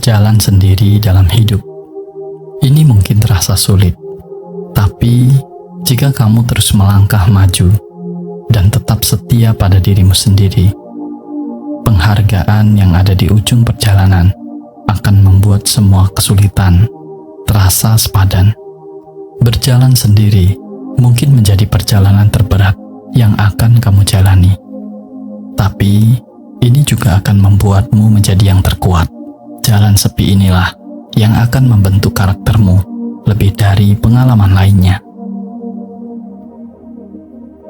Berjalan sendiri dalam hidup. Ini mungkin terasa sulit, tapi jika kamu terus melangkah maju dan tetap setia pada dirimu sendiri, penghargaan yang ada di ujung perjalanan akan membuat semua kesulitan terasa sepadan. Berjalan sendiri mungkin menjadi perjalanan terberat yang akan kamu jalani, tapi ini juga akan membuatmu menjadi yang terkuat. Jalan sepi inilah yang akan membentuk karaktermu lebih dari pengalaman lainnya.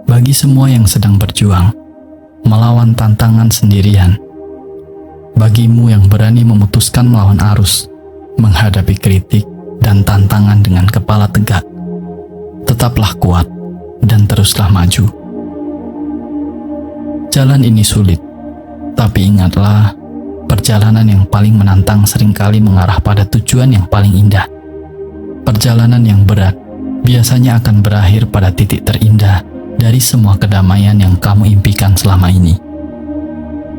Bagi semua yang sedang berjuang melawan tantangan sendirian, bagimu yang berani memutuskan melawan arus, menghadapi kritik dan tantangan dengan kepala tegak, tetaplah kuat dan teruslah maju. Jalan ini sulit, tapi ingatlah, perjalanan yang paling menantang seringkali mengarah pada tujuan yang paling indah. Perjalanan yang berat biasanya akan berakhir pada titik terindah dari semua kedamaian yang kamu impikan selama ini.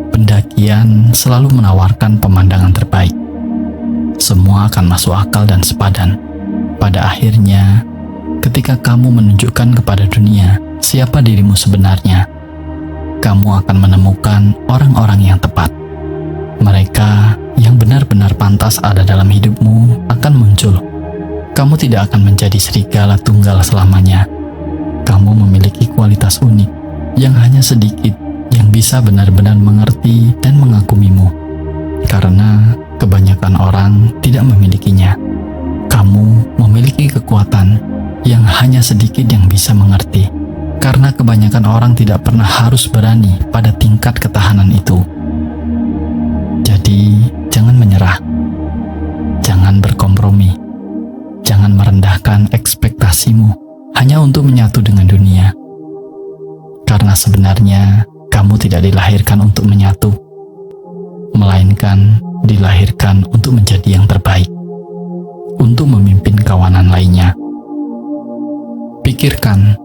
Pendakian selalu menawarkan pemandangan terbaik. Semua akan masuk akal dan sepadan. Pada akhirnya, ketika kamu menunjukkan kepada dunia siapa dirimu sebenarnya, kamu akan menemukan orang-orang yang tepat. Mereka yang benar-benar pantas ada dalam hidupmu akan muncul. Kamu tidak akan menjadi serigala tunggal selamanya. Kamu memiliki kualitas unik yang hanya sedikit yang bisa benar-benar mengerti dan mengagumimu, karena kebanyakan orang tidak memilikinya. Kamu memiliki kekuatan yang hanya sedikit yang bisa mengerti, karena kebanyakan orang tidak pernah harus berani pada tingkat ketahanan itu. Jadi, jangan menyerah, jangan berkompromi, jangan merendahkan ekspektasimu hanya untuk menyatu dengan dunia. Karena sebenarnya kamu tidak dilahirkan untuk menyatu, melainkan dilahirkan untuk menjadi yang terbaik, untuk memimpin kawanan lainnya. Pikirkan,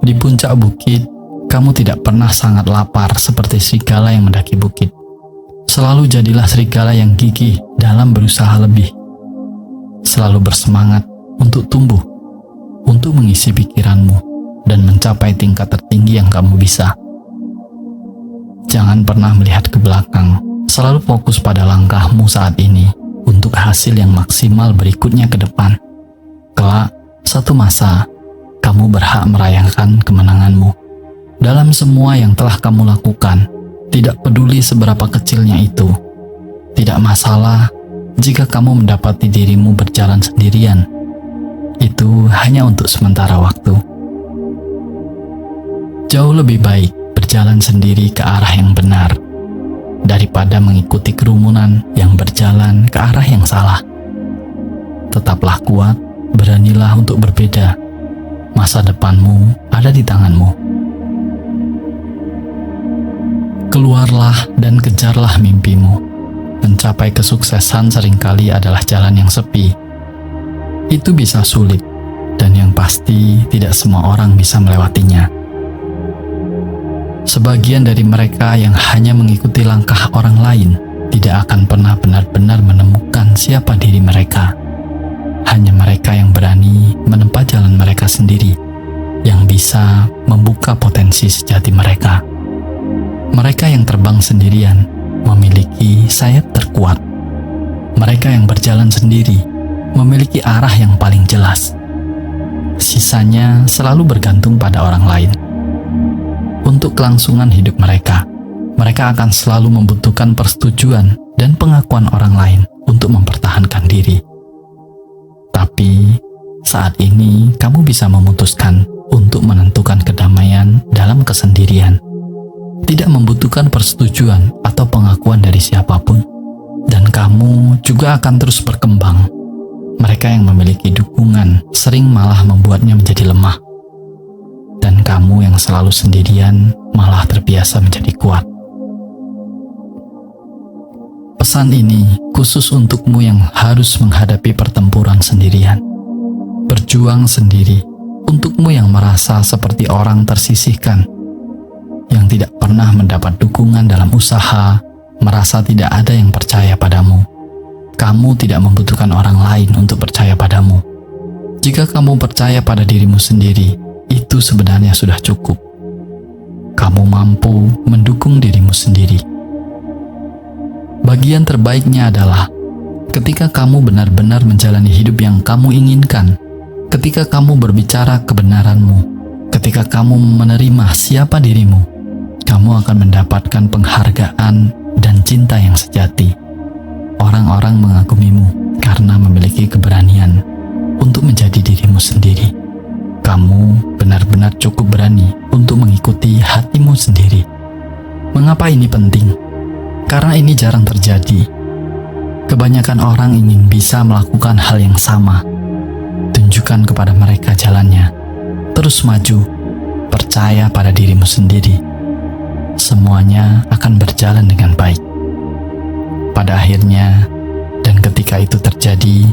di puncak bukit, kamu tidak pernah sangat lapar seperti serigala yang mendaki bukit. Selalu jadilah serigala yang gigih dalam berusaha lebih. Selalu bersemangat untuk tumbuh, untuk mengisi pikiranmu dan mencapai tingkat tertinggi yang kamu bisa. Jangan pernah melihat ke belakang, selalu fokus pada langkahmu saat ini untuk hasil yang maksimal berikutnya ke depan. Kelak, satu masa, kamu berhak merayakan kemenanganmu. Dalam semua yang telah kamu lakukan, tidak peduli seberapa kecilnya itu, tidak masalah jika kamu mendapati dirimu berjalan sendirian. Itu hanya untuk sementara waktu. Jauh lebih baik berjalan sendiri ke arah yang benar daripada mengikuti kerumunan yang berjalan ke arah yang salah. Tetaplah kuat, beranilah untuk berbeda. Masa depanmu ada di tanganmu. Keluarlah dan kejarlah mimpimu. Mencapai kesuksesan seringkali adalah jalan yang sepi. Itu bisa sulit, dan yang pasti tidak semua orang bisa melewatinya. Sebagian dari mereka yang hanya mengikuti langkah orang lain tidak akan pernah benar-benar menemukan siapa diri mereka. Hanya mereka yang berani menempuh jalan mereka sendiri yang bisa membuka potensi sejati mereka. Mereka yang terbang sendirian memiliki sayap terkuat. Mereka yang berjalan sendiri memiliki arah yang paling jelas. Sisanya selalu bergantung pada orang lain. Untuk kelangsungan hidup mereka, mereka akan selalu membutuhkan persetujuan dan pengakuan orang lain untuk mempertahankan diri. Tapi saat ini kamu bisa memutuskan untuk menentukan kedamaian dalam kesendirian. Tidak membutuhkan persetujuan atau pengakuan dari siapapun, dan kamu juga akan terus berkembang. Mereka yang memiliki dukungan sering malah membuatnya menjadi lemah, dan kamu yang selalu sendirian malah terbiasa menjadi kuat. Pesan ini khusus untukmu yang harus menghadapi pertempuran sendirian. Berjuang sendiri, untukmu yang merasa seperti orang tersisihkan, yang tidak pernah mendapat dukungan dalam usaha, merasa tidak ada yang percaya padamu. kamu tidak membutuhkan orang lain untuk percaya padamu. Jika kamu percaya pada dirimu sendiri, itu sebenarnya sudah cukup. Kamu mampu mendukung dirimu sendiri. Bagian terbaiknya adalah ketika kamu benar-benar menjalani hidup yang kamu inginkan, ketika kamu berbicara kebenaranmu, ketika kamu menerima siapa dirimu, kamu akan mendapatkan penghargaan dan cinta yang sejati. Orang-orang mengagumimu karena memiliki keberanian untuk menjadi dirimu sendiri. Kamu benar-benar cukup berani untuk mengikuti hatimu sendiri. Mengapa ini penting? Karena ini jarang terjadi. Kebanyakan orang ingin bisa melakukan hal yang sama. Tunjukkan kepada mereka jalannya. Terus maju, percaya pada dirimu sendiri. Semuanya akan berjalan dengan baik. Pada akhirnya, dan ketika itu terjadi,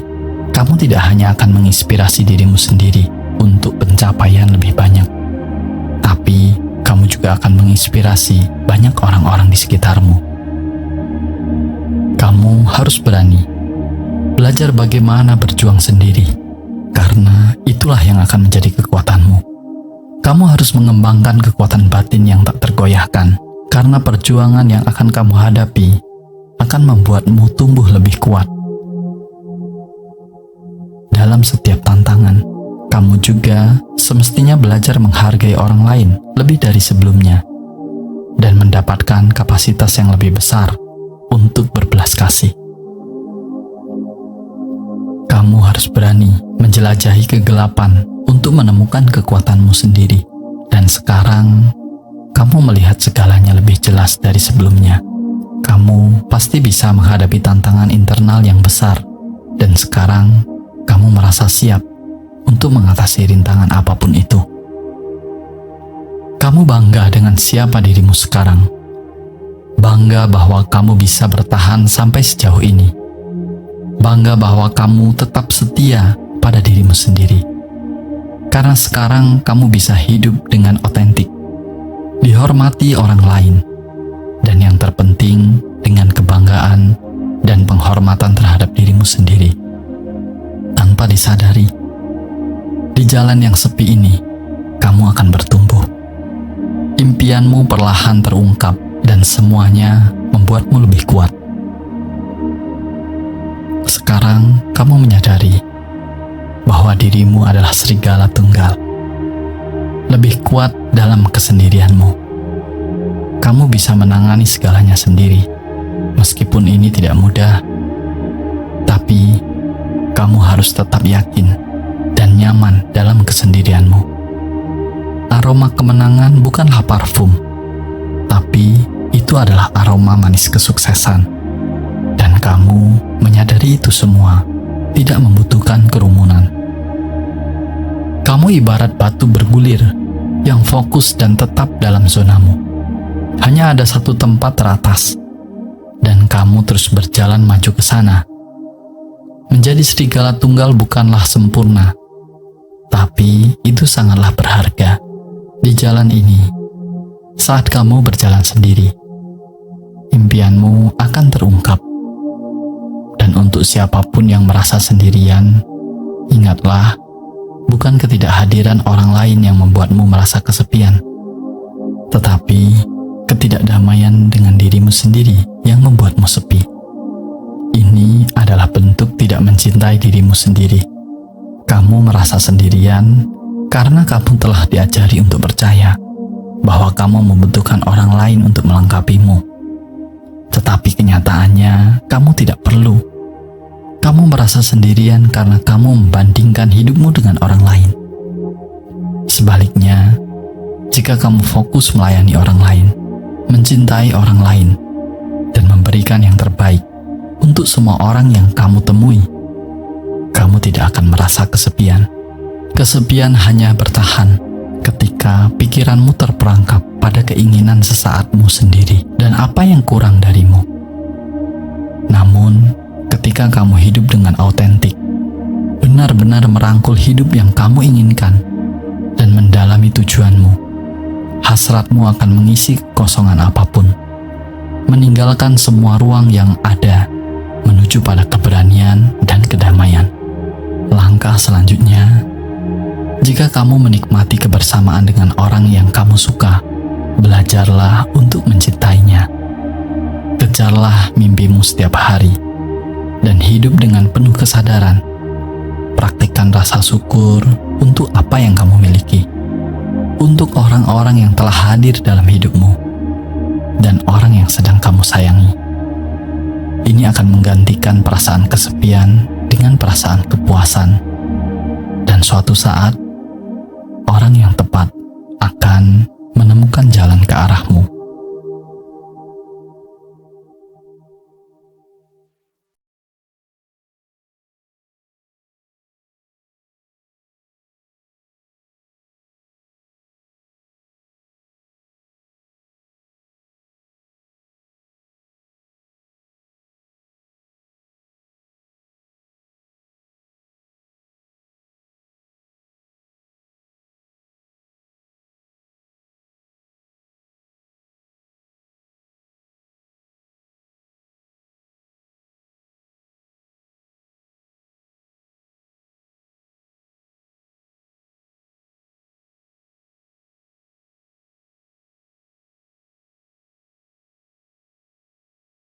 kamu tidak hanya akan menginspirasi dirimu sendiri untuk pencapaian lebih banyak, tapi kamu juga akan menginspirasi banyak orang-orang di sekitarmu. Kamu harus berani belajar bagaimana berjuang sendiri, karena itulah yang akan menjadi kekuatanmu. Kamu harus mengembangkan kekuatan batin yang tak tergoyahkan, karena perjuangan yang akan kamu hadapi akan membuatmu tumbuh lebih kuat. Dalam setiap tantangan, kamu juga semestinya belajar menghargai orang lain lebih dari sebelumnya dan mendapatkan kapasitas yang lebih besar untuk berbelas kasih. Kamu harus berani menjelajahi kegelapan untuk menemukan kekuatanmu sendiri, dan sekarang kamu melihat segalanya lebih jelas dari sebelumnya. Kamu pasti bisa menghadapi tantangan internal yang besar, dan sekarang kamu merasa siap untuk mengatasi rintangan apapun itu. Kamu bangga dengan siapa dirimu sekarang. Bangga bahwa kamu bisa bertahan sampai sejauh ini. Bangga bahwa kamu tetap setia pada dirimu sendiri. Karena sekarang kamu bisa hidup dengan otentik, dihormati orang lain, dan yang terpenting dengan kebanggaan dan penghormatan terhadap dirimu sendiri. Tanpa disadari, di jalan yang sepi ini, kamu akan bertumbuh. Impianmu perlahan terungkap dan semuanya membuatmu lebih kuat. Sekarang kamu menyadari bahwa dirimu adalah serigala tunggal, lebih kuat dalam kesendirianmu. Kamu bisa menangani segalanya sendiri, meskipun ini tidak mudah. Tapi kamu harus tetap yakin dan nyaman dalam kesendirianmu. Aroma kemenangan bukanlah parfum, tapi itu adalah aroma manis kesuksesan. Dan kamu menyadari itu semua tidak membutuhkan kerumunan. Kamu ibarat batu bergulir yang fokus dan tetap dalam zonamu. Hanya ada satu tempat teratas, dan kamu terus berjalan maju ke sana. Menjadi serigala tunggal bukanlah sempurna, tapi itu sangatlah berharga. Di jalan ini, saat kamu berjalan sendiri, impianmu akan terungkap. Dan untuk siapapun yang merasa sendirian, ingatlah, bukan ketidakhadiran orang lain yang membuatmu merasa kesepian, tetapi ketidakdamaian dengan dirimu sendiri yang membuatmu sepi. Ini adalah bentuk tidak mencintai dirimu sendiri. Kamu merasa sendirian karena kamu telah diajari untuk percaya bahwa kamu membutuhkan orang lain untuk melengkapimu. Tetapi kenyataannya, kamu tidak perlu. Kamu merasa sendirian karena kamu membandingkan hidupmu dengan orang lain. Sebaliknya, jika kamu fokus melayani orang lain, mencintai orang lain, dan memberikan yang terbaik untuk semua orang yang kamu temui, kamu tidak akan merasa kesepian. Kesepian hanya bertahan ketika pikiranmu terperangkap pada keinginan sesaatmu sendiri dan apa yang kurang darimu. Namun, ketika kamu hidup dengan autentik, benar-benar merangkul hidup yang kamu inginkan, dan mendalami tujuanmu, hasratmu akan mengisi kekosongan apapun, meninggalkan semua ruang yang ada menuju pada keberanian dan kedamaian. Langkah selanjutnya, jika kamu menikmati kebersamaan dengan orang yang kamu suka, belajarlah untuk mencintainya. Kejarlah mimpimu setiap hari, dan hidup dengan penuh kesadaran. Praktikkan rasa syukur untuk apa yang kamu miliki, untuk orang-orang yang telah hadir dalam hidupmu, dan orang yang sedang kamu sayangi. Ini akan menggantikan perasaan kesepian dengan perasaan kepuasan, dan suatu saat, orang yang tepat akan menemukan jalan ke arahmu.